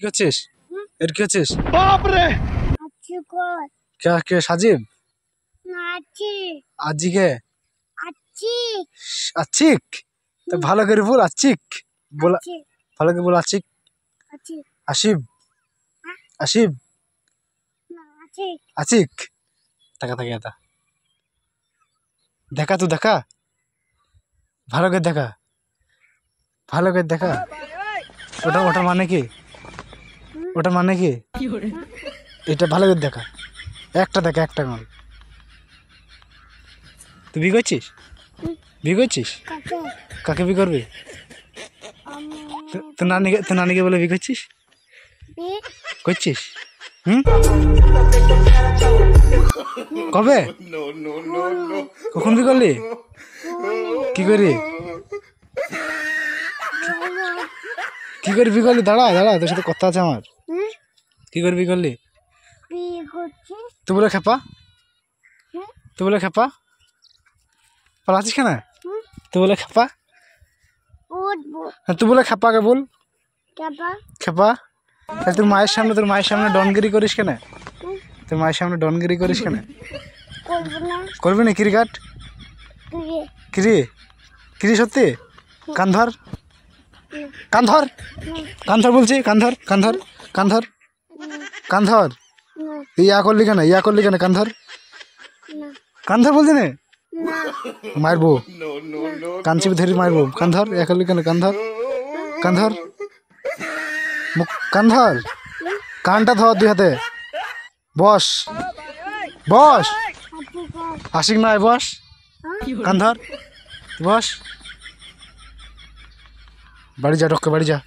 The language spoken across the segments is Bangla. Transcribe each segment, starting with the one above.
কি হচ্ছিস? এর কি হচ্ছিস? বাপরে क्या क्या साजिब আজি কে আচিক তো ভালো করে বল আচিক বল ভালো করে বল আচিক আসিব আসিব আচিক টাকা টাকা এটা দেখা তুই দেখা ভালো করে দেখা ভালো করে দেখা ওটা ওটার মানে কি ওটার মানে কি এটা ভালো করে দেখা একটা দেখা একটা গল তুই বিয়ে করছিস বিয়ে করছিস কাকে বিয়ে করবি তো নানিকে বলে বিয়ে করছিস করছিস কবে কখন বিয়ে করলি কি করি কি করে বিয়ে করলি দাঁড়া দাঁড়া তোর সাথে কথা আছে আমার কি করে বিয়ে করলি তুই বলে খেপা তুই বলে খেপা পালাচ্ছিস কেন তুই বলে খেপা তুই বলে খেপাকে বল খেপা তোর মায়ের সামনে ডনগিরি করিস কেন তোর মায়ের সামনে ডনগিরি করিস কেন করবি না ক্রিকেট কিরি কিরি সত্যি কান্ধর কান্ধর কান্ধর বলছি কান্ধর কান্ধর কান্ধর কান্ধর ইয়া করলি কেন কান্ধর কান্ধর বলছি না মারবো কাঞ্চি ধরি মারবো কান্ধর ইয়া করলি কেন কান্ধর কান্ধর কান্ধর কানটা ধর দুই হাতে বস বস আশিক নয় বস কান্ধর বস বাড়ি যা টক্কে বাড়ি যা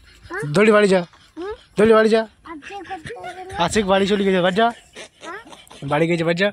দৌড়ি বাড়ি যা দৌড়ি বাড়ি যা আশিক বাড়ি চলে গেছে বাড়ি যা বাড়ি গেছে বাড়ি যা